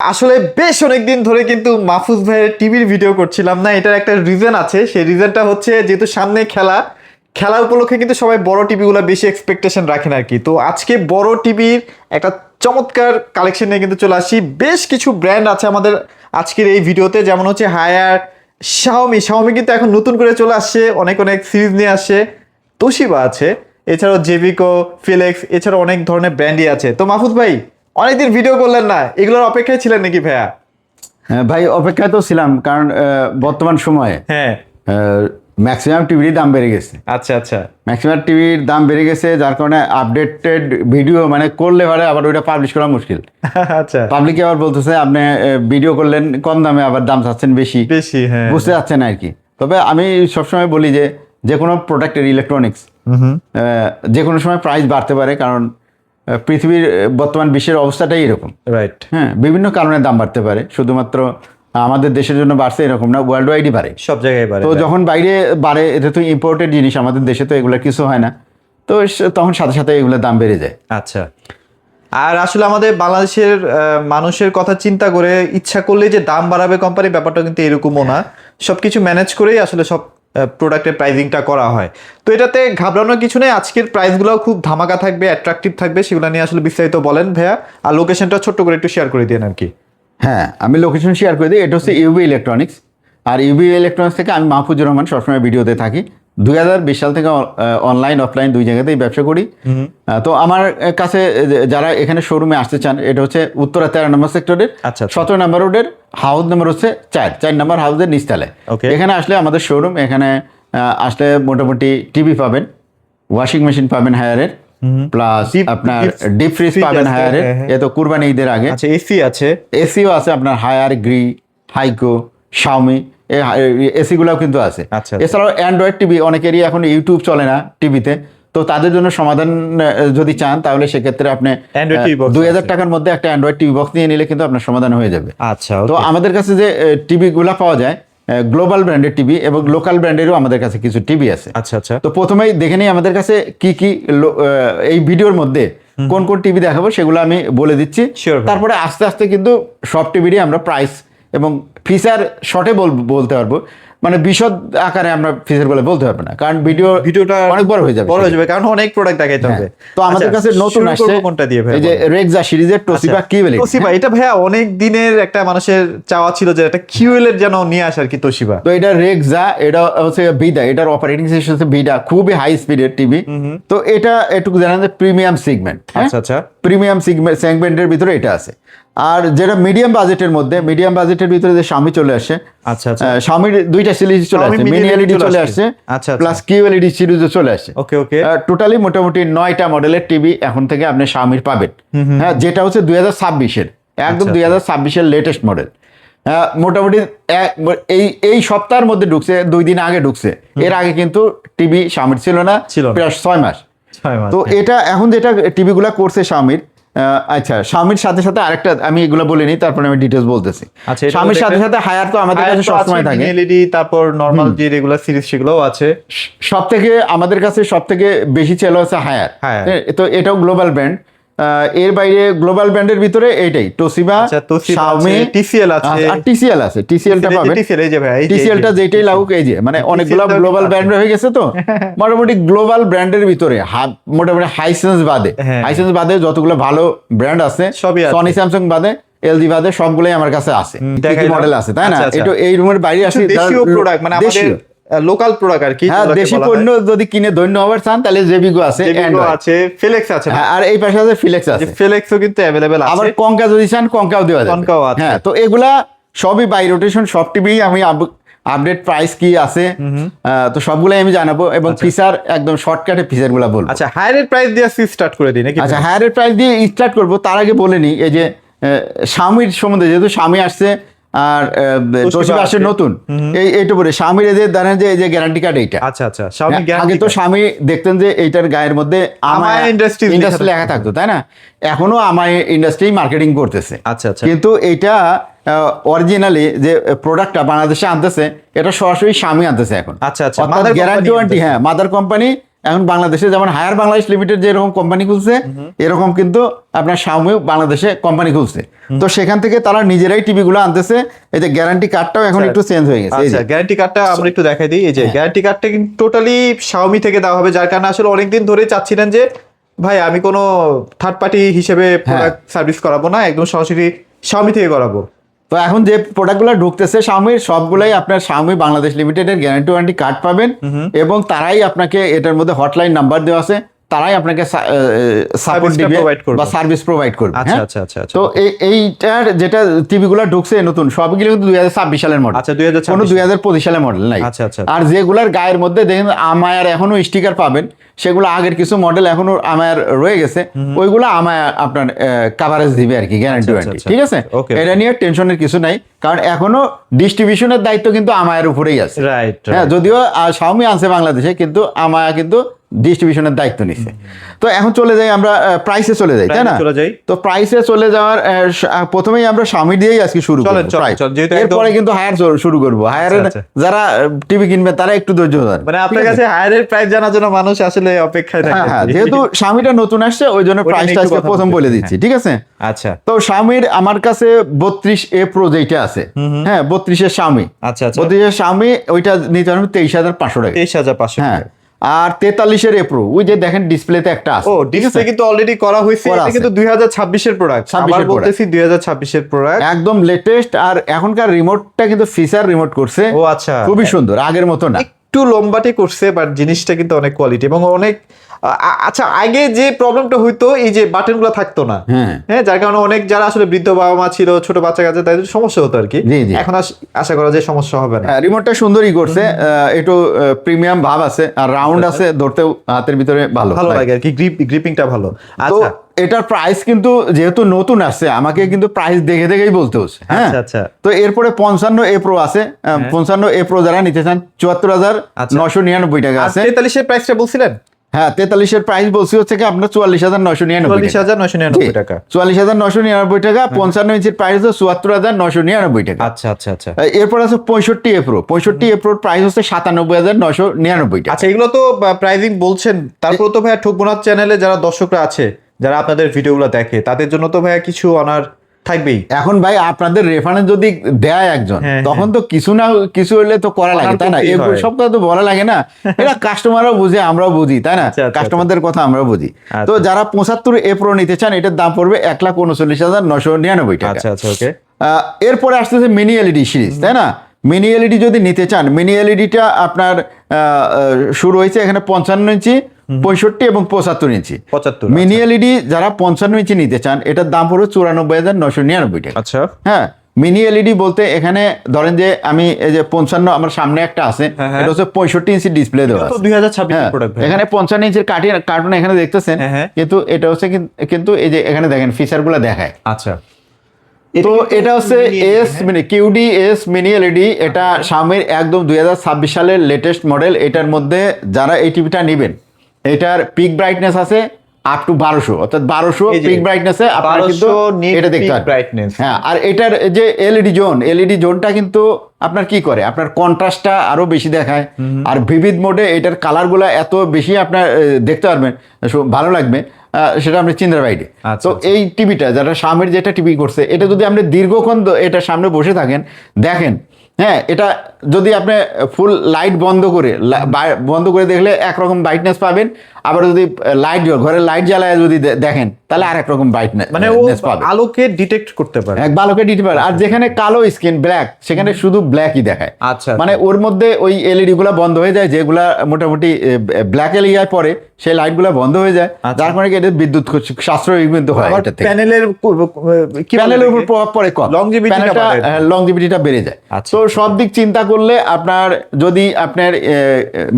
আসলে বেশ অনেকদিন ধরে কিন্তু মাহফুজ ভাইয়ের টিভির ভিডিও করছিলাম না। এটার একটা রিজন আছে, সেই রিজনটা হচ্ছে যেহেতু সামনে খেলা উপলক্ষে কিন্তু সবাই বড় টিভিগুলো বেশি এক্সপেকটেশন রাখেন আর কি। তো আজকে বড় টিভির একটা চমৎকার কালেকশন নিয়ে কিন্তু চলে আসি। বেশ কিছু ব্র্যান্ড আছে আমাদের আজকের এই ভিডিওতে, যেমন হচ্ছে হায়ার, শাওমি কিন্তু এখন নতুন করে চলে আসছে, অনেক অনেক সিরিজ নিয়ে আসছে। তোশিবা আছে, এছাড়াও জেভিকো, ফিলেক্স, এছাড়াও অনেক ধরনের ব্র্যান্ডই আছে। তো মাহফুজ ভাই অনেকদিন ভিডিও করলেন না, এগুলোর অপেক্ষায় ছিলেন নাকি ভাইয়া? হ্যাঁ ভাই, অপেক্ষায় তো ছিলাম, কারণ বর্তমান সময়ে হ্যাঁ, ম্যাক্সিমাম টিভির দাম বেড়ে গেছে। আচ্ছা আচ্ছা। ম্যাক্সিমাম টিভির দাম বেড়ে গেছে, যার কারণে আপডেটেড ভিডিও মানে করলে পরে আবার ওইটা পাবলিশ করা মুশকিল। আচ্ছা, পাবলিকে আবার বলতেছে আপনি ভিডিও করলেন কম দামে, আবার দাম চাচ্ছেন বেশি, বেশি, হ্যাঁ, বুঝতে যাচ্ছেন আর কি। তবে আমি সবসময় বলি যে কোনো প্রোডাক্টের ইলেকট্রনিক্স যে কোনো সময় প্রাইস বাড়তে পারে, কারণ পৃথিবীর বর্তমান বিশ্বের অবস্থাটাই এরকম। রাইট। হ্যাঁ, বিভিন্ন কারণে দাম বাড়তে পারে, শুধুমাত্র আমাদের দেশের জন্য বাড়ছে এরকম না, ওয়ার্ল্ড ওয়াইডই বাড়ে, সব জায়গায় বাড়ে। তো যখন বাইরে বাড়ে, এটা তো ইম্পোর্টেড জিনিস, আমাদের দেশে তো এগুলো কিছু হয় না, তো তখন সাথে সাথে এগুলোর দাম বেড়ে যায়। আচ্ছা। আর আসলে আমাদের বাংলাদেশের মানুষের কথা চিন্তা করে ইচ্ছা করলে যে দাম বাড়াবে কোম্পানি, ব্যাপারটা কিন্তু এরকমও না। সবকিছু ম্যানেজ করেই আসলে সব প্রোডাক্টের প্রাইসিংটা করা হয়। তো এটাতে ঘাবড়ানোর কিছু নেই, আজকের প্রাইসগুলোও খুব ধামাকা থাকবে, অ্যাট্রাকটিভ থাকবে, সেগুলো নিয়ে আসলে বিস্তারিত বলেন ভাইয়া। আর লোকেশনটা ছোট্ট করে একটু শেয়ার করে দিন আর কি। হ্যাঁ, আমি লোকেশন শেয়ার করে দিই। এটা হচ্ছে ইউবি ইলেকট্রনিক্স, আর ইউবি ইলেকট্রনিক্স থেকে আমি মাহফুজুর রহমান সবসময় ভিডিওতে থাকি। 2020 সাল থেকে অনলাইন অফলাইন দুই জায়গাতেই ব্যবসা করি। তো আমার কাছে যারা এখানে শোরুমে আসতে চান, এটা হচ্ছে উত্তরা 13 নম্বর সেক্টরের 17 নম্বর রোডের হাউস নাম্বার হচ্ছে 4 নম্বর হাউসের নিচতলায়। এখানে আসলে আমাদের শোরুম, এখানে আসলে মোটামুটি টিভি পাবেন, ওয়াশিং মেশিন পাবেন হায়ারের, প্লাস আপনার ডিপ ফ্রিজ পাবেন হায়ারের, এ তো কুরবানি ঈদের আগে। আচ্ছা, এসি আছে, এসিও আছে আপনার হায়ার, গ্রি, হাইকো, শাওমি, এসিগুলোও কিন্তু আছে। এছাড়াও অ্যান্ড্রয়েড টিভি, অনেকেরই এখন ইউটিউব চলে না টিভিতে, তো তাদের জন্য সমাধান যদি চান, তাহলে সেক্ষেত্রে আপনি 2000 টাকার মধ্যে একটা অ্যান্ড্রয়েড টিভি বক্স নিয়ে নিলে কিন্তু আপনার সমাধান হয়ে যাবে। আচ্ছা। তো আমাদের কাছে যে টিভিগুলো পাওয়া যায়, গ্লোবাল ব্র্যান্ডের টিভি এবং লোকাল ব্র্যান্ডেরও আমাদের কাছে কিছু টিভি আছে। আচ্ছা আচ্ছা। তো প্রথমেই দেখে নিই আমাদের কাছে কি কি এই ভিডিওর মধ্যে কোন কোন টিভি দেখাবো সেগুলো আমি বলে দিচ্ছি। তারপরে আস্তে আস্তে কিন্তু সব টিভিরই আমরা প্রাইস এবং ফিচার শর্টে বলতে পারবো, মানে বিশদ আকারে আমরা ফিচার গুলো বলতে পারবো না, কারণ ভিডিওটা অনেক বড় হয়ে যাবে, কারণ অনেক প্রোডাক্ট দেখাইতে হবে। তো আমাদের কাছে নতুন আসছে কোনটা দিয়ে ভাই? এই যে রেক্সা সিরিজের তোশিবা কিউএল। তোশিবা, এটা ভাইয়া অনেক দিনের একটা মানুষের চাওয়া ছিল যে একটা কিউএল এর যেন নিয়ে আসে আর কি তোশিবা। তো এটা রেক্সা, এটা হচ্ছে ভিডা, এটার অপারেটিং সিস্টেম হচ্ছে ভিডা, খুবই হাই স্পিডের টিভি। তো এটা একটু জানেন যে প্রিমিয়াম সেগমেন্ট। আচ্ছা আচ্ছা। প্রিমিয়াম সেগমেন্টের ভিতরে এটা আছে। আর যেটা মিডিয়াম বাজেটের ভিতরে যে শাওমি চলে আসে। আচ্ছা আচ্ছা। শাওমির দুইটা সিরিজ চলে আসছে, মিনি এলইডি চলে আসছে, প্লাস কিউএলইডি সিরিজও চলে আসছে। ওকে ওকে। টোটালি মোটামুটি 9টা মডেলের টিভি এখন থেকে আপনি শাওমির পাবেন। হ্যাঁ, যেটা হচ্ছে 2026-এর একদম 2026-এর লেটেস্ট মডেল। মোটামুটি এই সপ্তাহের মধ্যে ঢুকছে, 2 দিন আগে ঢুকছে। এর আগে কিন্তু টিভি শাওমির ছিল না প্রায় 6 মাস। তো এটা এখন যেটা টিভিগুলা করছে শাওমির, আচ্ছা, শাওমির সাথে সাথে আরেকটা আমি এগুলো বলে নিই, তারপরে আমি ডিটেইলস বলতেছি। শাওমির সাথে সাথে হায়ার তো আমাদের কাছে সবসময় থাকে, এলইডি, তারপর নরমাল যে রেগুলার সিরিজ সেগুলোও আছে। সবথেকে আমাদের কাছে সবথেকে বেশি চেল হচ্ছে হায়ার। তো এটাও গ্লোবাল ব্র্যান্ড। এর বাইরে গ্লোবাল ব্র্যান্ডের ভিতরে এইটাই তোশিবা, শাওমি, টিসিএল আছে, আর টিসিএল আছে। টিসিএলটা পাবেন, টিসিএলটা যেটাই লাগুক, এই যে মানে অনেকগুলো গ্লোবাল ব্র্যান্ড হয়ে গেছে। তো মোটামুটি গ্লোবাল ব্র্যান্ডের ভিতরে মোটামুটি হাইসেন্স বাদে যতগুলো ভালো ব্র্যান্ড আছে, সনি, স্যামসাং বাদে, এলজি বাদে সবগুলোই আমার কাছে আছে, মডেল আছে, তাই না? এটা এই রুমের বাইরে আসে দেশীয় প্রোডাক্ট, মানে আমাদের লোকাল প্রোডাক্ট আর কি। হ্যাঁ, দেশি পণ্য যদি কিনে দৈন্য হবার চান, তাহলে জেভিগো আছে, ফিলেক্স আছে, আর এই পাশে আছে ফিলেক্স আছে। ফিলেক্সও কিন্তু अवेलेबल আছে। আবার কঙ্কা যদি চান, কঙ্কাও দেওয়া যাবে। হ্যাঁ, তো এগুলা সবই বাই রোটেশন, সব টিভি আমি আপডেট প্রাইস কি আছে তো সবগুলাই আমি জানাবো, এবং ফিচার একদম শর্টকাটে ফিচার গুলা বলবো। আচ্ছা, হায়ারের প্রাইস দিয়ে স্টার্ট করে দিই নাকি? আচ্ছা, হায়ারের প্রাইস দিয়ে স্টার্ট করবো, তার আগে বলে নিই এই যে শাওমির সম্বন্ধে, যেহেতু শাওমি আসছে আর তোশিবা আসছে নতুন, এইটুকু শাওমির এদের জানেন যে এই যে গ্যারান্টি কার্ড এইটা। আচ্ছা আচ্ছা। শাওমি আগে তো শাওমি দেখতেন যে এইটার গায়ের মধ্যে আমায় ইন্ডাস্ট্রি লেখা থাকতো, তাই না? এখনো আমায় ইন্ডাস্ট্রি মার্কেটিং করতেছে। আচ্ছা আচ্ছা। কিন্তু এইটা অরিজিনালি যে প্রোডাক্টটা বাংলাদেশে আনতেছে, এটা সরাসরি শাওমি আনতেছে এখন। আচ্ছা আচ্ছা। গ্যারান্টি ওয়ারেন্টি, হ্যাঁ, মাদার কোম্পানি এখন বাংলাদেশে যেমন হায়ার বাংলাদেশ লিমিটেড যেরকম কোম্পানি খুলছে, এরকম কিন্তু আপনার শাওমি বাংলাদেশে কোম্পানি খুলছে। তো সেখান থেকে তারা নিজেরাই টিভি গুলো আনতেছে। এই যে গ্যারান্টি কার্ডটাও এখন একটু চেঞ্জ হয়ে গেছে। এই যে আচ্ছা, গ্যারান্টি কার্ডটা আমরা একটু দেখাই দিই। এই যে গ্যারান্টি কার্ডটা কিন্তু টোটালি Xiaomi থেকে দেওয়া হবে, যার কারণে আসলে অনেকদিন ধরে চাচ্ছিলেন যে ভাই আমি কোনো থার্ড পার্টি হিসেবে প্রোডাক্ট সার্ভিস করাবো না, একদম সরাসরি Xiaomi থেকে করাবো। তো এখন যে প্রোডাক্টগুলো ঢুকতেছে শাওমির, সবগুলাই আপনার শাওমি বাংলাদেশ লিমিটেডের গ্যারান্টি ওয়ারেন্টি কার্ড পাবেন, এবং তারাই আপনাকে এটার মধ্যে হটলাইন নাম্বার দেওয়া আছে, তারাই আপনাকে সাপোর্ট দিবে বা সার্ভিস প্রোভাইড করবে। আচ্ছা আচ্ছা আচ্ছা। তো এইটার যেটা টিভিগুলো ঢুকছে নতুন, সবগুলো কিন্তু 2026 সালের মডেল। আচ্ছা, 2026 কোনো 2025 সালের মডেল নাই। আচ্ছা আচ্ছা। আর যেগুলার গায়ের মধ্যে দেখেন আমায়ার এখনো স্টিকার পাবেন, সেগুলো আগের কিছু মডেল এখনো আমায়ার রয়ে গেছে, ওইগুলো আমায়া আপনার কভারেজ দিবে আর কি, গ্যারান্টি ওয়ারেন্টি। ঠিক আছে, এটা নিয়ে টেনশনের কিছু নাই, কারণ এখনো ডিস্ট্রিবিউশনের দায়িত্ব কিন্তু আমায়ার উপরেই আছে। রাইট। হ্যাঁ, যদিও Xiaomi আনছে বাংলাদেশে, কিন্তু আমায়া কিন্তু ডিস্ট্রিবিউশনের দায়িত্ব নিচ্ছে। তো এখন চলে যাই আমরা প্রাইসে চলে যাই, তাই না? তো প্রাইসে চলে যাওয়ার প্রথমেই আমরা Xiaomi দিয়েই আজকে শুরু করব। এরপরে কিন্তু হায়ার শুরু করব। হায়ারের যারা টিভি কিনবে তারা একটু ধৈর্য ধরেন, মানে আপনার কাছে হায়ারের প্রাইস জানার জন্য মানুষ আসলে অপেক্ষায় থাকে। হ্যাঁ, যেহেতু Xiaomiটা নতুন আসছে ওই জন্য প্রাইসটা আজকে প্রথম বলে দিচ্ছি, ঠিক আছে? আচ্ছা। তো Xiaomiর আমার কাছে 32A Pro যেটা আছে, হ্যাঁ 32 এর Xiaomi, আচ্ছা আচ্ছা, 32 এর Xiaomi ওইটা নিতে হবে 23,500 টাকা। 23,500। হ্যাঁ, আর 43 এর Pro ওই যে দেখেন ডিসপ্লেতে একটা আছে। ও, ডিসপ্লে কিন্তু অলরেডি করা হয়েছে, এটা কিন্তু 2026 এর প্রোডাক্ট। আবার বলতেছি 2026 এর প্রোডাক্ট, একদম লেটেস্ট। আর এখনকার রিমোটটা কিন্তু ফিচার রিমোট করছে। ও আচ্ছা, খুবই সুন্দর, আগের মতো না, একটু লম্বাটে করছে, বাট জিনিসটা কিন্তু অনেক কোয়ালিটি এবং অনেক। আচ্ছা, আগে যে প্রবলেমটা হইতো এই যে বাটনগুলো থাকতো না, হ্যাঁ, যার কারণে অনেক যারা আসলে বৃদ্ধ বাবা মা ছিল, ছোট বাচ্চা কাছে, তাদের সমস্যা হতো আর কি। এখন আশা করা যায় সমস্যা হবে না। রিমোটটা সুন্দরই করছে, একটু প্রিমিয়াম ভাব আছে, আর রাউন্ড আছে, ধরতেও হাতের ভিতরে ভালো লাগে আর কি, গ্রিপিংটা ভালো। আচ্ছা, এটার প্রাইস কিন্তু যেহেতু নতুন আসছে, আমাকে কিন্তু প্রাইস দেখে দেখেই বলতে হচ্ছে। হ্যাঁ, আচ্ছা। তো এরপরে 55A Pro আছে। 55A Pro যারা নিতে চান 74,999 টাকা আছে। 43 এর প্রাইসটা বলছিলেন? হ্যাঁ, 43 এর প্রাইস বলছি হচ্ছে কি আপনার 44,999 টাকা। 44,999 টাকা। 55 ইঞ্চির প্রাইস হচ্ছে 74,999 টাকা। আচ্ছা আচ্ছা আচ্ছা। এরপর আছে 65A Pro। 65A Pro price হচ্ছে 97,999 টাকা। আচ্ছা, এগুলো তো প্রাইসিং বলছেন, তারপর তো ভাইয়া ঠকবোনাথ চ্যানেলে যারা দর্শকরা আছে, যারা আপনাদের ভিডিওগুলো দেখে, তাদের জন্য তো ভাইয়া কিছু অনার থাকবেই। এখন ভাই আপনাদের রেফারেন্স যদি দেয় একজন, তখন তো কিছু না কিছু হলে তো করা লাগে, তাই না? এগুলো সব তো বলা লাগে না, এটা কাস্টমারও বুঝে, আমরাও বুঝি, তাই না? কাস্টমারদের কথা আমরা বুঝি। তো যারা 75A Pro নিতে চান, এটার দাম পড়বে 1,39,999 টাকা। আচ্ছা আচ্ছা, ওকে। এরপরে আসতেছে মিনি এলইডি সিরিজ, তাই না? মিনি এলইডি যদি নিতে চান, মিনি এলইডিটা আপনার শুরু হয়েছে এখানে 55 ইঞ্চি, 65 এবং 75 ইঞ্চি। মিনি এলইডি যারা 55 ইঞ্চি নিতে চান, এটার দাম পড়বে 94,999 টাকা। আচ্ছা, হ্যাঁ, মিনি এলইডি বলতে এখানে ধরেন যে আমি এই যে 55 আমার সামনে একটা আছে, এটা হচ্ছে 65 ইঞ্চি ডিসপ্লে দেওয়া আছে। 2026 এর প্রোডাক্ট। এখানে 55 ইঞ্চির কার্টুন এখানে দেখতেছেন, কিন্তু এটা হচ্ছে কিন্তু এই যে এখানে দেখেন ফিচারগুলো দেখায়। আচ্ছা, তো এটা হচ্ছে QD-S মিনি এলইডি। এটা Xiaomiর একদম 2026 সালের লেটেস্ট মডেল। এটার মধ্যে যারা এই টিভিটা নেবেন, এটার পিক ব্রাইটনেস আছে আপ টু 1200, অর্থাৎ 1200 পিক ব্রাইটনেসে আপনারা কিন্তু এটা দেখতে পাবেন। হ্যাঁ, আর এটার যে এলইডি জোনটা কিন্তু আপনার কি করে, আপনার কন্ট্রাস্টটা আরো বেশি দেখায়, আর ভিভিড মোডে এটার কালারগুলো এত বেশি আপনার দেখতে পারবেন, ভালো লাগবে, সেটা আপনি চিন্তার বাইরে। তো এই টিভিটা যারা Xiaomiর যেটা টিভি করছে, এটা যদি আপনি দীর্ঘক্ষণ এটা সামনে বসে থাকেন, দেখেন, হ্যাঁ, এটা যদি আপনি ফুল লাইট বন্ধ করে দেখলে একরকম ব্রাইটনেস পাবেন, আবার যদি ঘরের লাইট জ্বালায় যদি দেখেন, তাহলে আর একরকম ব্রাইটনেস পাবেন। আলোকে ডিটেক্ট করতে পারে, আলোকে ডিটেক্ট পারে। আর যেখানে কালো স্ক্রিন ব্ল্যাক, সেখানে শুধু ব্ল্যাকই দেখায়। আচ্ছা, মানে ওর মধ্যে ওই এলইডি গুলা বন্ধ হয়ে যায়, যেগুলা মোটামুটি ব্ল্যাক এলিয়ায় পরে, সেই লাইট গুলা বন্ধ হয়ে যায়, যার কারণে এটা বিদ্যুৎ সাশ্রয় কিন্তু হয়। প্যানেলের উপর প্রভাব পড়ে কম, লংজিভিটিটা বেড়ে যায়। তো সব দিক চিন্তা করলে আপনার যদি আপনার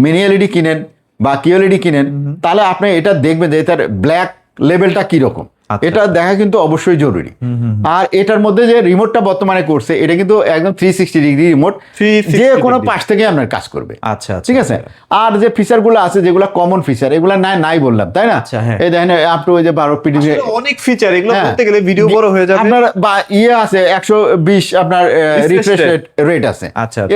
মিনি এলইডি কিনেন বা কিউএলইডি কিনেন, তাহলে আপনি এটা দেখবেন যে এটার ব্ল্যাক লেভেলটা কিরকম, এটা দেখা কিন্তু অবশ্যই জরুরি। আর এটার মধ্যে যে রিমোটটা বর্তমানে করছে, এটা কিন্তু একদম 360 ডিগ্রি রিমোট, যে কোনো পাশ থেকে আপনার কাজ করবে। আচ্ছা, ঠিক আছে। আর যে ফিচারগুলো আছে, যেগুলো কমন ফিচার, এগুলো নাই বললাম, তাই না? এই দেখেন আপ টু যে 12 পিডি অনেক ফিচার, এগুলো বলতে গেলে ভিডিও বড় হয়ে যাবে। আপনার বা আছে 120 আপনার রিফ্রেশ রেট আছে।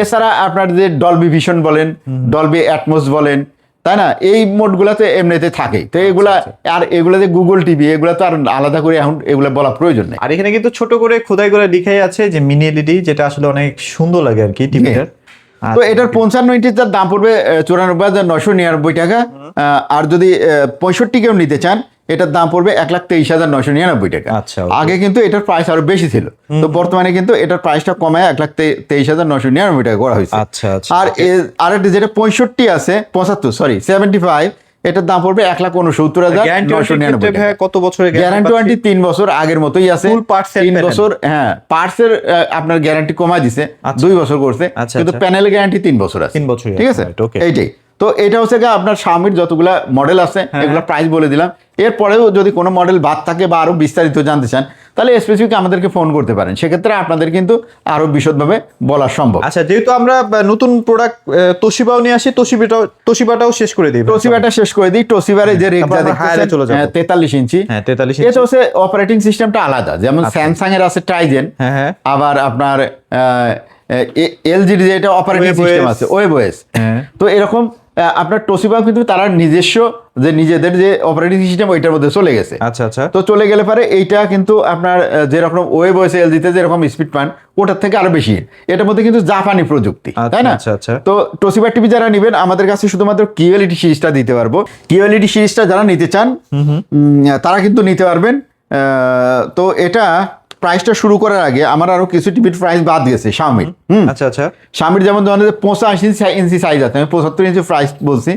এছাড়া আপনার যে ডলবি ভিশন বলেন, ডলবি অ্যাটমস বলেন, তাই না? এই মোডগুলোতে এমনিতে থাকে। তো এগুলা আর এগুলা যে গুগল টিভি, এগুলা তো আর আলাদা করে এখন এগুলা বলা প্রয়োজন নেই। আর এখানে কিন্তু ছোট করে খোদাই করে লিখাই আছে যে মিনি এলইডি, যেটা আসলে অনেক সুন্দর লাগে আর কি টিভিটার। তো এটার 55 ইঞ্চির দাম পড়বে 94,999 টাকা। আর যদি 65 কেউ নিতে চান, এটার দাম পড়বে 1,23,999 টাকা। আচ্ছা, আগে কিন্তু এটার প্রাইস আরো বেশি ছিল, তো বর্তমানে কিন্তু এটার প্রাইসটা কমায় 1,23,999 টাকা করা হয়েছে। আচ্ছা আচ্ছা। আর আরেকটা যেটা 65 আছে, 75 এটার দাম পড়বে 1,69,999 টাকা। কত বছরের গ্যারান্টি ওয়ারেন্টি 3 বছর আগের মতোই আছে। ফুল পার্টস 3 বছর, হ্যাঁ পার্টসের আপনার গ্যারান্টি কমায় দিছে, 2 বছর করছে, কিন্তু প্যানেল গ্যারান্টি 3 বছর আছে। 3 বছর, ঠিক আছে, এইটাই। তো এটা হচ্ছে গিয়ে আপনার Xiaomi যতগুলা মডেল আছে এগুলো প্রাইস বলে দিলাম। এরপরেও যদি কোনো মডেল বাদ থাকে বা আরো বিস্তারিত জানতে চান, তাহলে স্পেসিফিক আমাদেরকে ফোন করতে পারেন, সেক্ষেত্রে আপনাদের কিন্তু আরো বিশদভাবে বলা সম্ভব। আচ্ছা, যেহেতু আমরা নতুন প্রোডাক্ট তোশিবাও নিয়ে আসি, তোশিবাটাও শেষ করে দিই। তোশিবাটা শেষ করে দিই। তোশিবারে যে রেঞ্জটা হায়ারে চলে যাবো। 43 ইঞ্চি। হ্যাঁ 43 এটা হচ্ছে অপারেটিং সিস্টেমটা আলাদা, যেমন স্যামসাং এর আছে ট্রাইজেন, আবার আপনার এলজি যেটা অপারেটিং সিস্টেম আছে ওয়েবওএস। তো এরকম আপনার তোশিবাও কিন্তু তারা নিজস্ব যে নিজেদের যে অপারেটিং সিস্টেম ওইটার মধ্যে চলে গেছে। আচ্ছা আচ্ছা। তো চলে গেলে পরে এইটা কিন্তু আপনার যেরকম ওয়েবওএস এলজিতে যেরকম স্পিড পান, ওটার থেকে আরো বেশি। এটার মধ্যে কিন্তু জাপানি প্রযুক্তি, তাই না? আচ্ছা আচ্ছা। তো তোশিবা টিভি যারা নেবেন, আমাদের কাছে শুধুমাত্র কিউএলইডি সিরিজটা দিতে পারবো। কিউএলইডি সিরিজটা যারা নিতে চান তারা কিন্তু নিতে পারবেন। তো এটা প্রাইসটা শুরু করার আগে আমার আরো কিছু টিভির প্রাইস বাদ গেছে Xiaomi। আচ্ছা আচ্ছা। Xiaomi যেমন ধরেন 85 ইঞ্চি সাইজ আছে, আমি 75 ইঞ্চি প্রাইস বলছি।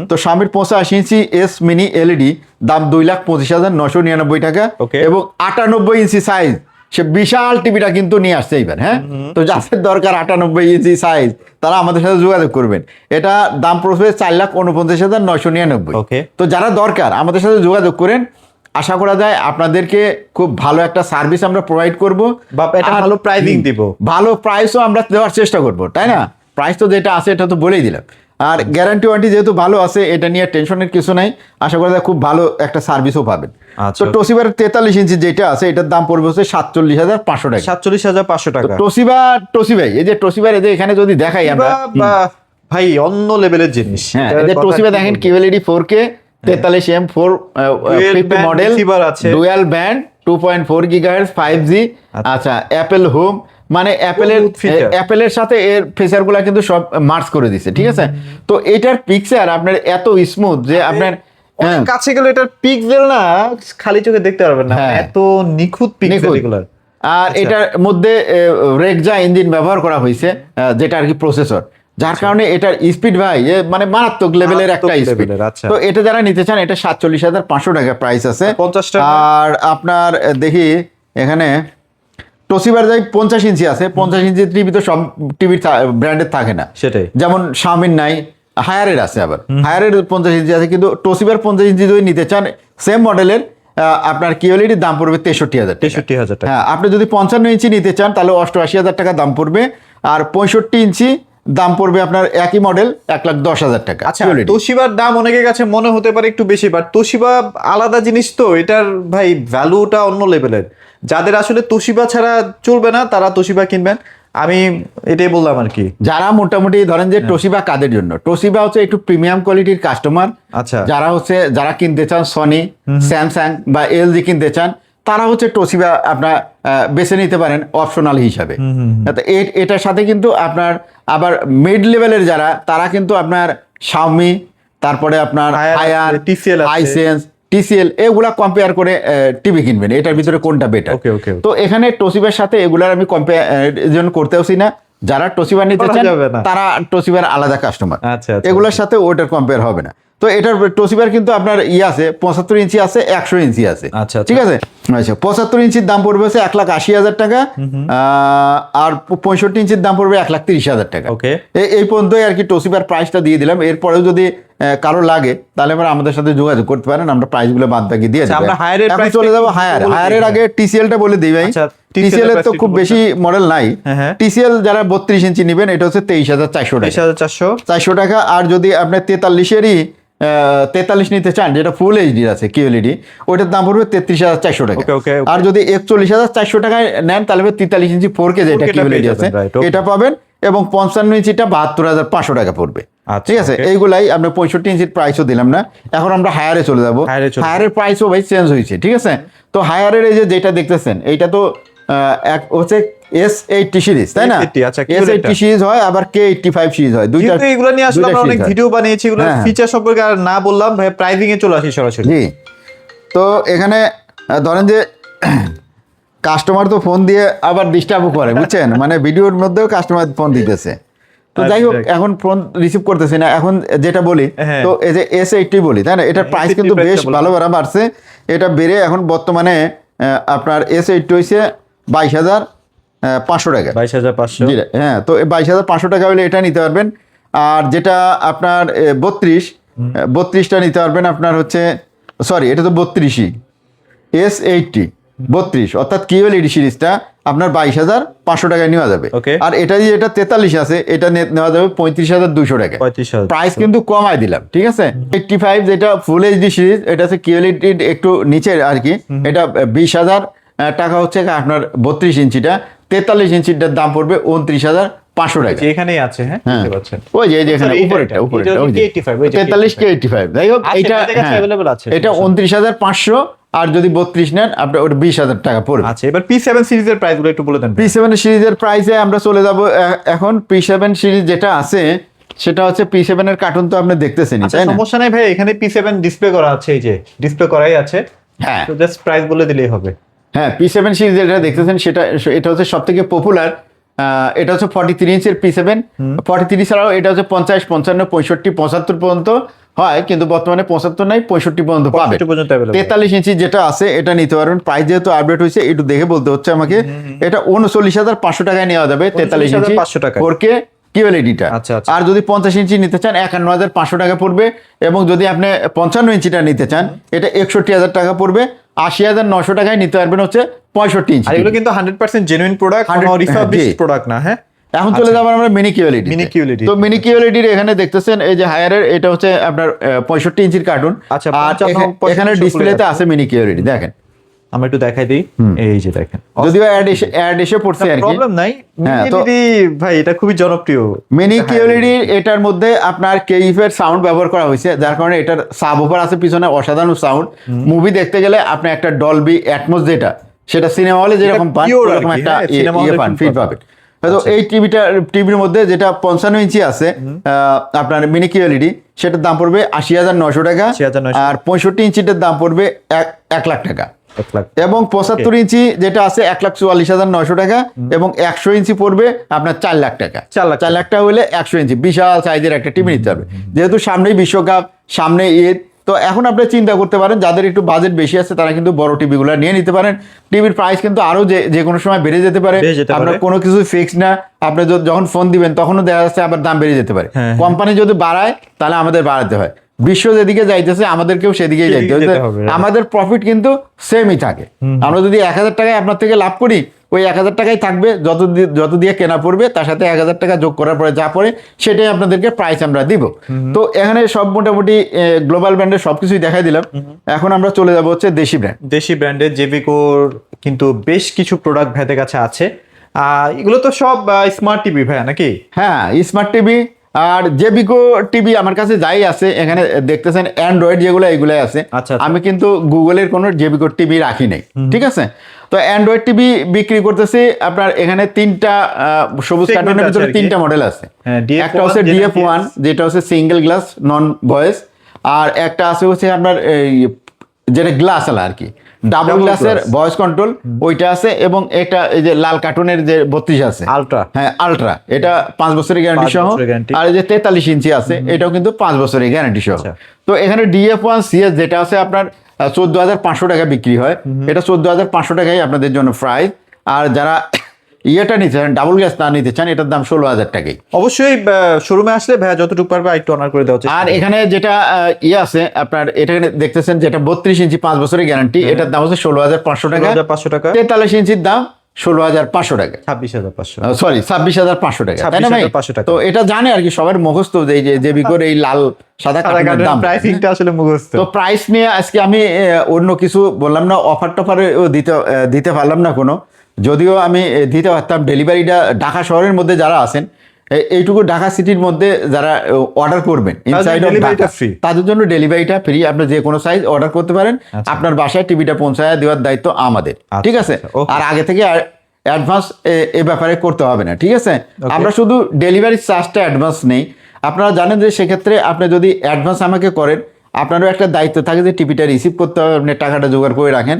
তো Xiaomi 85 ইঞ্চি এস মিনি এলইডি দাম 2,25,999 টাকা। এবং 98 ইঞ্চি সাইজ, সে বিশাল টিভিটা কিন্তু নিয়ে আসছে এইবার। হ্যাঁ, তো যাদের দরকার 98 ইঞ্চি সাইজ, তারা আমাদের সাথে যোগাযোগ করবেন। এটা দাম পড়বে 4,49,999। তো যারা দরকার আমাদের সাথে যোগাযোগ করেন, আশা করা যায় আপনাদেরকে খুব ভালো একটা সার্ভিস আমরা প্রোভাইড করবো, বা একটা ভালো প্রাইসিং দিব, ভালো প্রাইসও আমরা দেওয়ার চেষ্টা করবো, তাই না? প্রাইস তো যেটা আছে এটা তো বলেই দিলাম। আর গ্যারান্টি ওয়ারেন্টি যেহেতু ভালো আছে, এটা নিয়ে টেনশনের কিছু নাই। আশা করা যায় খুব ভালো একটা সার্ভিসও পাবেন। তো তোশিবার 43 ইঞ্চি যেটা আছে, এটার দাম পড়বে হচ্ছে 47,500 টাকা। 47,500 টাকা। তোশিবাই এই যে তোশিবার এই যে এখানে যদি দেখাই আমরা, ভাই অন্য লেভেলের জিনিস। হ্যাঁ, এই যে তোশিবা দেখেন QLED 4K 43M450 model, dual band 2.4 GHz 5G। আচ্ছা, অ্যাপেল হোম, মানে অ্যাপেলের সাথে এর ফিচারগুলো কিন্তু সব মার্জ করে দিছে। ঠিক আছে, তো এটার পিকচার আপনার এত স্মুথ যে আপনার কাছে গেলে এটার পিক্সেল না খালি চোখে দেখতে পারবেন না, এত নিখুঁত পিক্সেল এগুলো। আর এটার মধ্যে রেক্সা ইঞ্জিন ব্যবহার করা হয়েছে, যেটা আর কি প্রসেসর, যার কারণে এটার স্পিড ভাই মানে মারাত্মক লেভেলের একটা স্পিড। তো এটা যারা নিতে চান, এটা 47,500 টাকা প্রাইস আছে। আর আপনার দেখি এখানে তোশিবার যাই 50 ইঞ্চি আছে। 50 ইঞ্চি টিভি তো সব টিভির ব্র্যান্ডের থাকে না, সেটাই। যেমন Xiaomi নাই, হায়ারের আছে, আবার হায়ারের 50 ইঞ্চি আছে। কিন্তু তোশিবার 50 ইঞ্চি যদি নিতে চান সেম মডেলের, আপনার কিউএলইডির দাম পড়বে 63,000 টাকা। হ্যাঁ, আপনি যদি 55 ইঞ্চি নিতে চান তাহলে 88,000 টাকা দাম পড়বে। আর 65 ইঞ্চি দাম পড়বে আপনার একই মডেল 1,10,000 টাকা। আচ্ছা, তোশিবার দাম অনেকের কাছে মনে হতে পারে একটু বেশি, বাট তোশিবা আলাদা জিনিস, তো এটার ভাই ভ্যালুটা অন্য লেভেলের। যাদের আসলে তোশিবা ছাড়া চলবে না, তারা তোশিবা কিনবেন, আমি এটাই বললাম আর কি। যারা মোটামুটি ধরেন যে তোশিবা কাদের জন্য, তোশিবা হচ্ছে একটু প্রিমিয়াম কোয়ালিটির কাস্টমার। আচ্ছা, যারা কিনতে চান সনি, স্যামসাং বা এলজি কিনতে চান, তারা হচ্ছে তোশিবা আপনার বেছে নিতে পারেন অপশনাল হিসাবে। এটার সাথে কিন্তু আপনার আবার মিড লেভেলের যারা, তারা কিন্তু আপনার Xiaomi, তারপরে আপনার হায়ার, হাইসেন্স, TCL এগুলা কম্পেয়ার করে টিভি কিনবেন, এটার ভিতরে কোনটা বেটার। তো এখানে তোশিবার সাথে এগুলার আমি কম্পেয়ার করতেওছি না। যারা তোশিবা নিতে চান তারা তোশিবার আলাদা কাস্টমার, এগুলোর সাথে ওটার কম্পেয়ার হবে না। তো এটার তোশিবার কিন্তু আপনার আছে 75 ইঞ্চি আছে, 100 ইঞ্চি আছে। ঠিক আছে, আচ্ছা 75 ইঞ্চির দাম পড়বে হচ্ছে 1,80,000 টাকা। আর 65 ইঞ্চির দাম পড়বে 1,30,000 টাকা। এই পর্যন্তই আর কি তোশিবার প্রাইসটা দিয়ে দিলাম। এরপরেও যদি কারো লাগে তাহলে আমাদের সাথে যোগাযোগ করতে পারেন, আমরা প্রাইসগুলো বাদ বাকি দিয়ে দেব। এখন চলে যাবো হায়ারের আগে TCLটা বলে দিই ভাই। TCL এর তো খুব বেশি মডেল নাই। TCL যারা 32 ইঞ্চি নেবেন, এটা হচ্ছে 23,400 টাকা। আর যদি আপনার 43 নিতে চান, যেটা ফুল এইচডি আছে কিউএলইডি, ওইটার দাম পড়বে 33,400 টাকা। আর যদি 41,400 টাকায় নেন তাহলে 43 ইঞ্চি 4K যেটা কিউএলইডি আছে এটা পাবেন এবং 55 ইঞ্চিটা 72,500 টাকা পড়বে। আচ্ছা, ঠিক আছে, okay. এইগুলাই আমরা 65 ইঞ্চির প্রাইসও দিলাম না। এখন আমরা হায়ারে চলে যাবো। হায়ারের প্রাইসও ভাই চেঞ্জ হয়েছে, ঠিক আছে। তো হায়ারের এই যে যেটা দেখতেছেন এইটা তো এক হচ্ছে S80 সিরিজ, তাই না? S80, আচ্ছা, S80 সিরিজ হয়, আবার K85 সিরিজ হয়, দুইটা। কিন্তু এগুলো নিয়ে আসলে আমরা অনেক ভিডিও বানিয়েছি, এগুলো ফিচার সম্পর্কে আর না বললাম ভাই, প্রাইসিং এ চলে আসি সরাসরি। জি, তো এখানে ধরেন যে কাস্টমার তো ফোন দিয়ে আবার ডিস্টার্বও করে, বুঝছেন, মানে ভিডিওর মধ্যেও কাস্টমার ফোন দিতেছে। তো যাই হোক, এখন ফোন রিসিভ করতেছি না। এখন যেটা বলি, তো এই যে S80 বলি, তাই না, এটার প্রাইস কিন্তু বেশ ভালো বাড়ছে। এটা বেড়ে এখন বর্তমানে আপনার S80 হয়েছে 22,500 টাকা। 22,500, হ্যাঁ, তো 22,500 টাকা হলে এটা নিতে পারবেন। আর যেটা আপনার 32টা নিতে পারবেন আপনার হচ্ছে, সরি এটা তো 32ই, S80 32 অর্থাৎ QLED সিরিজটা আপনার 22,500 টাকায় নেওয়া যাবে। আর এটা যে এটা 43 আছে, এটা নেওয়া যাবে 35,200 টাকা। প্রাইস কিন্তু কমায় দিলাম, ঠিক আছে। 85 যেটা ফুল এইচডি সিরিজ, এটা হচ্ছে QLED একটু নিচের আর কি, এটা 20,000 টাকা হচ্ছে আপনার 32 ইঞ্চিটা। 43 ইঞ্চিটার দাম পড়বে 29,500 টাকা। এখানেই আছে, হ্যাঁ, বুঝতে পারছেন, ওই যে যেখানে উপরেটা 43 K85। যাই হোক, এটা 29,500, আর যদি 32 নেন আপনার ওটা 20,000 টাকা পড়বে। আচ্ছা, এবার P7 সিরিজের প্রাইসগুলো একটু বলে দেন। P7 সিরিজের প্রাইসে আমরা চলে যাব এখন। P7 সিরিজ যেটা আছে সেটা হচ্ছে P7 এর কার্টুন তো আপনি দেখতেছেনই, তাই না? সমস্যা নাই ভাই, এখানে P7 ডিসপ্লে করা আছে, এই যে ডিসপ্লে করাই আছে। হ্যাঁ, তো জাস্ট প্রাইস বলে দিলেই হবে। হ্যাঁ, P7 সিরিজ যেটা দেখতেছেন এটা হচ্ছে সবথেকে পপুলার। এটা হচ্ছে 43 ইঞ্চের P7। 43 ছাড়াও এটা হচ্ছে 50, 55, 65, 75 পর্যন্ত হয়, কিন্তু বর্তমানে 75 নাই, 65 পর্যন্ত পাবে। 43 ইঞ্চি যেটা আছে এটা নিতে পারবেন। প্রাইস যেহেতু আপডেট হয়েছে একটু দেখে বলতে হচ্ছে আমাকে। এটা 39,500 টাকায় নেওয়া যাবে 43 ইঞ্চি 4K QLED-টা। আর যদি 50 ইঞ্চি নিতে চান 51,500 টাকা পড়বে, এবং যদি আপনি 55 ইঞ্চিটা নিতে চান এটা 61,000 টাকা পড়বে। 80,900 টাকায় নিতে পারবেন হচ্ছে 65 ইঞ্চি। আর এগুলো কিন্তু 100% জেনুইন প্রোডাক্ট, কোনো রিফারবিশড প্রোডাক্ট না। হ্যাঁ, এখন চলে যাবো আমরা মিনি QLED। তো মিনি QLED এখানে দেখতেছেন এই যে হায়ারের, এটা হচ্ছে আপনার 65 ইঞ্চির কার্টুন। আচ্ছা, আর এখানে ডিসপ্লেতে আছে মিনি QLED, দেখেন। আমরা একটু দেখাই দিই, এই যে দেখেন, যদিও অ্যাড এসে পড়ছে আর কি, প্রবলেম নাই। ভাই এটা খুবই জনপ্রিয় মিনি QLED। এটার মধ্যে আপনার কেইফ এর সাউন্ড ব্যবহার করা হয়েছে, যার কারণে এটার সাবউফার আছে পিছনে, অসাধারণ সাউন্ড। মুভি দেখতে গেলে আপনি একটা ডলবি অ্যাটমস সেটা সিনেমা হলে যেরকম পান, এরকম একটা ফিল পাবেন। তো এই টিভির মধ্যে যেটা 55 ইঞ্চি আছে আপনার মিনি QLED, সেটার দাম পড়বে 80,900 টাকা। আর 65 ইঞ্চিটার দাম পড়বে 1 লাখ টাকা। এবং 75 ইঞ্চি যেটা আছে 1,44,900 টাকা, এবং 100 ইঞ্চি পড়বে আপনার 4 লাখ টাকা। 4 লাখ টাকা হলে 100 ইঞ্চি বিশাল সাইজের একটা টিভি নিতে হবে। যেহেতু সামনেই বিশ্বকাপ, সামনে ঈদ, তো এখন আপনি চিন্তা করতে পারেন যাদের একটু বাজেট বেশি আছে তারা কিন্তু বড় টিভিগুলো নিয়ে নিতে পারেন। টিভির প্রাইস কিন্তু আরো যে কোনো সময় বেড়ে যেতে পারে, আপনার কোনো কিছু ফিক্স না। আপনি যখন ফোন দিবেন তখনও দেখা যাচ্ছে আবার দাম বেড়ে যেতে পারে। কোম্পানি যদি বাড়ায় তাহলে আমাদের বাড়াতে হয়। বিশ্ব যেদিকে যাইতেছে আমাদেরকেও সেদিকেই যাইতে হবে। আমাদের প্রফিট কিন্তু সেমই থাকে। আমরা যদি 1,000 টাকায় আপনার থেকে লাভ করি, ওই 1,000 টাকাই থাকবে, যত দিয়ে কেনা পড়বে তার সাথে 1,000 টাকা যোগ করার পরে যা পড়ে সেটাই আপনাদেরকে প্রাইস আমরা দিব। তো এখানে সব মোটামুটি গ্লোবাল ব্র্যান্ডের সবকিছুই দেখাই দিলাম। এখন আমরা চলে যাব হচ্ছে দেশি ব্র্যান্ড। দেশি ব্র্যান্ডের জেবিকোর কিন্তু বেশ কিছু প্রোডাক্ট ভাইদের কাছে আছে। এগুলো তো সব স্মার্ট টিভি ভাই নাকি? হ্যাঁ, স্মার্ট টিভি। আর জেবিকো টিভি আমার কাছে যাই আছে, এখানে দেখতেছেন অ্যান্ড্রয়েড যেগুলো এগুলাই আছে। আমি কিন্তু গুগলের কোনো জেবিকো টিভি রাখি নাই, ঠিক আছে। তো অ্যান্ড্রয়েড টিভি বিক্রি করতেছি আপনার এখানে 3টা সবুজ কার্টুনের ভিতরে 3টা মডেল আছে। একটা হচ্ছে DF1 যেটা হচ্ছে সিঙ্গেল গ্লাস নন ভয়েস, আর একটা আছে হচ্ছে আপনার যেটা গ্লাস আলা আর কি, ডাবল গ্লাসের ভয়েস কন্ট্রোল ওইটা আছে, এবং এটা এই যে লাল কার্টুনের যে 32 আছে আলট্রা, হ্যাঁ আলট্রা, এটা 5 বছরের গ্যারান্টি সহ। আর এই যে 43 ইঞ্চি আছে এটাও কিন্তু 5 বছরের গ্যারান্টি সহ। তো এখানে DF1 CS যেটা আছে আপনার 14,500 টাকা বিক্রি হয়, এটা 14,500 টাকাই আপনাদের জন্য প্রাইস। আর যারা ইয়েটা নিতে চান, ডাবল গ্লাস না নিতে চান, এটার দাম 16,000 টাকাই। অবশ্যই শোরুমে আসলে ভাইয়া যতটুকু পারবে একটু অনার করে দেওয়া হচ্ছে। আর এখানে যেটা আছে আপনার, এটা দেখতেছেন যেটা 32 ইঞ্চি 5 বছরের গ্যারান্টি, এটার দাম হচ্ছে 16,500 টাকা। 43 ইঞ্চির দাম 16,500 টাকা, 26,500, সরি 26,500 টাকা, তাই না ভাই? তো এটা জানে আর কি সবার মুখস্থ যে জেবিকোর এই লাল সাদা কার্টুনের দাম, প্রাইসিংটা আসলে মুখস্থ। তো প্রাইস নিয়ে আজকে আমি অন্য কিছু বললাম না, অফার টফারে দিতে পারলাম না কোনো, যদিও আমি দিতে পারতাম। ডেলিভারিটা ঢাকা শহরের মধ্যে যারা আছেন এইটুকু ঢাকা সিটির মধ্যে যারা অর্ডার করবেন ইনসাইড অফ delivery-টা ঢাকা, free? তাদের জন্য ডেলিভারিটা ফ্রি। আপনি যে কোনো সাইজ অর্ডার করতে পারেন, আপনার বাসায় টিভিটা পৌঁছায় দেওয়ার দায়িত্ব আমাদের, ঠিক আছে? okay. আর আগে থেকে অ্যাডভান্স এ ব্যাপারে করতে হবে না, ঠিক আছে? আমরা শুধু ডেলিভারি চার্জটা অ্যাডভান্স নেই। আপনারা জানেন যে সেক্ষেত্রে আপনি যদি অ্যাডভান্স আমাকে করেন, আপনারও একটা দায়িত্ব থাকে যে টিভিটা রিসিভ করতে হবে, আপনি টাকাটা জোগাড় করে রাখেন।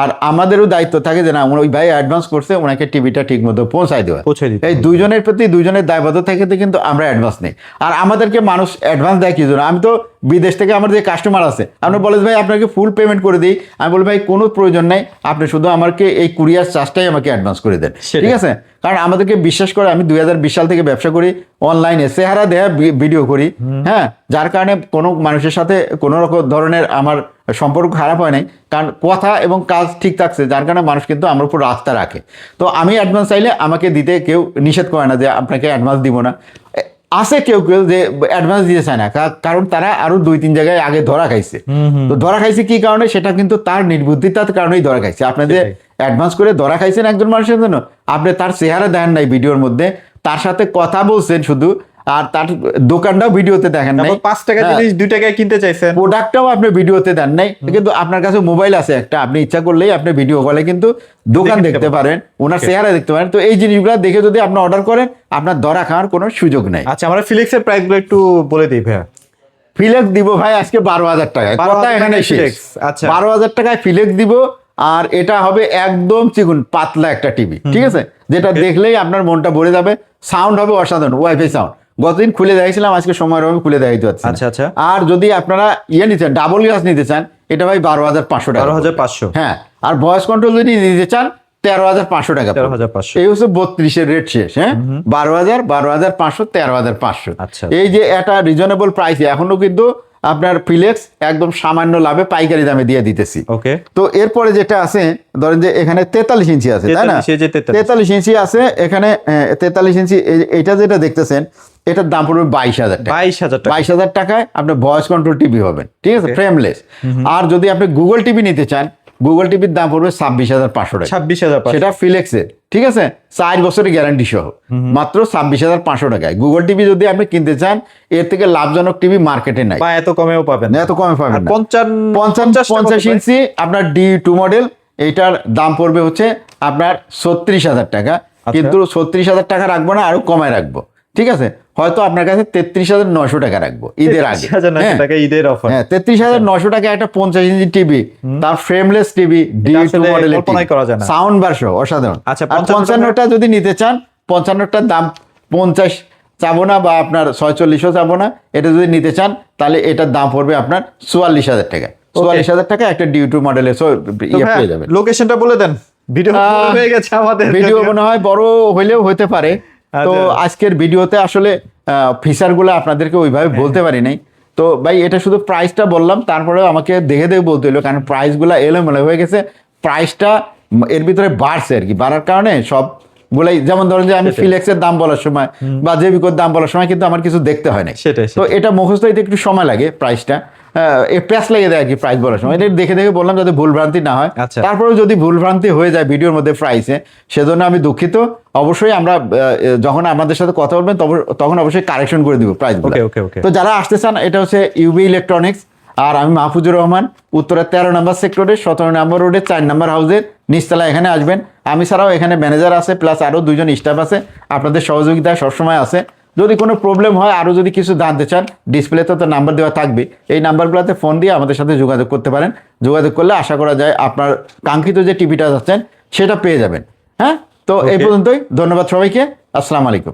আর আমাদেরও দায়িত্ব থাকে যে না, ওই ভাই অ্যাডভান্স করছে, ওনাকে টিভিটা ঠিক মতো পৌঁছায় দেওয়া। এই দুইজনের প্রতি দুইজনের দায়বদ্ধতা থেকে কিন্তু আমরা অ্যাডভান্স নেই। আর আমাদেরকে মানুষ অ্যাডভান্স দেয় কি জন্য? আমি তো বিদেশ থেকে আমার যে কাস্টমার আছে, আপনি বলেন ভাই আপনাকে ফুল পেমেন্ট করে দিই, আমি বলি ভাই কোনো প্রয়োজন নাই, আপনি শুধু আমাকে এই কুরিয়ার চার্জটাই আমাকে অ্যাডভান্স করে দেন, ঠিক আছে? কারণ আমাদেরকে বিশ্বাস করে, আমি 2020 সাল থেকে ব্যবসা করি, অনলাইনে চেহারা দেয়া ভিডিও করি, হ্যাঁ, যার কারণে কোনো মানুষের সাথে কোনো রকম ধরনের আমার সম্পর্ক খারাপ হয় নাই, কারণ কথা এবং কাজ ঠিক থাকছে, যার কারণে মানুষ কিন্তু আমার উপর আস্থা রাখে। তো আমি অ্যাডভান্স চাইলে আমাকে দিতে কেউ নিষেধ করে না যে আপনাকে অ্যাডভান্স দিব না। আছে কেউ কেউ যে অ্যাডভান্স দিতে চায় না, কারণ তারা আরো 2-3 জায়গায় আগে ধরা খাইছে। তো ধরা খাইছে কি কারণে? সেটা কিন্তু তার নির্বুদ্ধিতার কারণেই ধরা খাইছে। আপনি যে অ্যাডভান্স করে ধরা খাইছেন একজন মানুষের জন্য, আপনি তার চেহারা দেন নাই ভিডিওর মধ্যে, তার সাথে কথা বলছেন শুধু, আর তার দোকানটাও ভিডিওতে দেখেন নাই, 5 টাকা জিনিস 2 টাকায় কিনতে চাইছেন, প্রোডাক্টটাও আপনি ভিডিওতে দেন নাই, কিন্তু আপনার কাছে মোবাইল আছে একটা, আপনি ইচ্ছা করলেই আপনি ভিডিও কলে কিন্তু দোকান দেখতে পারেন, ওনার চেহারা দেখতে পারেন। তো এই জিনিসগুলো দেখে যদি আপনি অর্ডার করেন, আপনার ধরা খাওয়ার কোনো সুযোগ নাই। আচ্ছা, আমরা ফিলিক্সের প্রাইসগুলো একটু বলে দিই ভাইয়া। ফিলেক্স দিব ভাই আজকে 12,000 টাকায়, কথা এখানে শেষ। আচ্ছা, 12,000 টাকায় ফিলেক্স দিব, আর এটা হবে একদম চিকুন পাতলা একটা টিভি, ঠিক আছে? যেটা দেখলেই আপনার মনটা ভরে যাবে। সাউন্ড হবে অসাধারণ, ওয়াইফাই সাউন্ড। গতদিন খুলে দেখাইছিলাম, আজকে সময়ের অভাবে খুলে দেখাইতে পারছি না। আচ্ছা আচ্ছা। আর যদি আপনারা নিতে চান, ডাবল গ্লাস নিতে চান, এটা ভাই 12,500 টাকা। 12,500, হ্যাঁ। আর ভয়েস কন্ট্রোল যদি নিতে চান, 13,500 টাকা। 13,500, এই হচ্ছে 32-এর রেট শেষ। হ্যাঁ, 12,000, 12,500, 13,500। আচ্ছা, এই যে একটা রিজনেবল প্রাইসে এখনো কিন্তু আপনার ফিলেক্স একদম সামান্য লাভে পাইকারি দামে দিয়ে দিতেছি। ওকে। তো এরপরে যেটা আছে, ধরেন যে এখানে 43 ইঞ্চি আছে, তাই না? 43 ইঞ্চি আছে এখানে। 43 ইঞ্চি এটা যেটা দেখতেছেন, এটার দাম পড়বে 22,000 টাকা। 22,000 টাকায় আপনি ভয়েস কন্ট্রোল টিভি হবেন, ঠিক আছে, ফ্রেমলেস। আর যদি আপনি গুগল টিভি নিতে চান, গুগল টিভির দাম পড়বে 26,500 টাকা। 26,500, সেটা ফিলেক্সের, ঠিক আছে, 4 বছরের গ্যারান্টি সহ, মাত্র 26,500 টাকায়। গুগল টিভি যদি আপনি কিনতে চান, এর থেকে লাভজনক টিভি মার্কেটে নাই, বা এত কমেও পাবেন না, এত কমে পাবেন না। 50 ইঞ্চি আপনার D2 মডেল, এইটার দাম পড়বে হচ্ছে আপনার 36,000 টাকা। কিন্তু 36,000 টাকা রাখবো না, আরো কমায় রাখবো, ঠিক আছে? হয়তো আপনার কাছে 33,900 টাকা রাখবো ঈদের আগে। ঈদের অফার। হ্যাঁ, 33,900 টাকা একটা 50 ইঞ্চি টিভি, তার ফ্রেমলেস টিভি, D2 মডেলের, সাউন্ড বার সহ অসাধারণ। আচ্ছা, 55টা যদি নিতে চান, 55টার দাম 50 চাবো না, বা আপনার 46ও চাবো না। এটা যদি নিতে চান, তাহলে এটার দাম পড়বে আপনার 44,000 টাকা। 44,000 টাকা একটা D2 মডেলের পেয়ে যাবেন। লোকেশনটা বলে দেন, ভিডিও হয়ে গেছে আমাদের, ভিডিও মনে হয় বড় হইলেও হতে পারে। তো আজকের ভিডিওতে আসলে ফিচারগুলো আপনাদেরকে ওইভাবে বলতে পারি নাই। তো ভাই এটা শুধু প্রাইসটা বললাম, তারপরেও আমাকে দেখে দেখে বলতে হলো, কারণ প্রাইসগুলো এলোমেলো হয়ে গেছে। প্রাইসটা এর ভিতরে বাড়ছে আর কি, বাড়ার কারণে সবগুলাই, যেমন ধরেন যে আমি ফিলেক্সের দাম বলার সময় বা জেবিকোর দাম বলার সময় কিন্তু আমার কিছু দেখতে হয় না। তো এটা মুখস্থ হইতে একটু সময় লাগে, প্রাইসটা প্যাস লেগে দেয় আর কি প্রাইস বলার সময়। এটা দেখে দেখে বললাম যাতে ভুলভ্রান্তি না হয়। তারপরেও যদি ভুলভ্রান্তি হয়ে যায় ভিডিওর মধ্যে প্রাইসে, সেজন্য আমি দুঃখিত। অবশ্যই আমরা যখন আমাদের সাথে কথা বলবেন তখন অবশ্যই কারেকশন করে দিব প্রাইসগুলো। তো যারা আসতে চান, এটা হচ্ছে ইউবি ইলেকট্রনিক্স, আর আমি মাহফুজুর রহমান, উত্তরের 13 নম্বর সেক্টরে 17 নম্বর রোডে 4 নম্বর হাউসের নিচতলা, এখানে আসবেন। আমি ছাড়াও এখানে ম্যানেজার আছে, প্লাস আরও 2জন স্টাফ আছে, আপনাদের সহযোগিতা সবসময় আছে। যদি কোনো প্রবলেম হয়, আরও যদি কিছু জানতে চান, ডিসপ্লেতে তো নাম্বার দেওয়া থাকবে, এই নাম্বারগুলোতে ফোন দিয়ে আমাদের সাথে যোগাযোগ করতে পারেন। যোগাযোগ করলে আশা করা যায় আপনার কাঙ্ক্ষিত যে টিভিটা যাচ্ছেন সেটা পেয়ে যাবেন। হ্যাঁ, তো এই পর্যন্তই। ধন্যবাদ সবাইকে। আসসালামু আলাইকুম।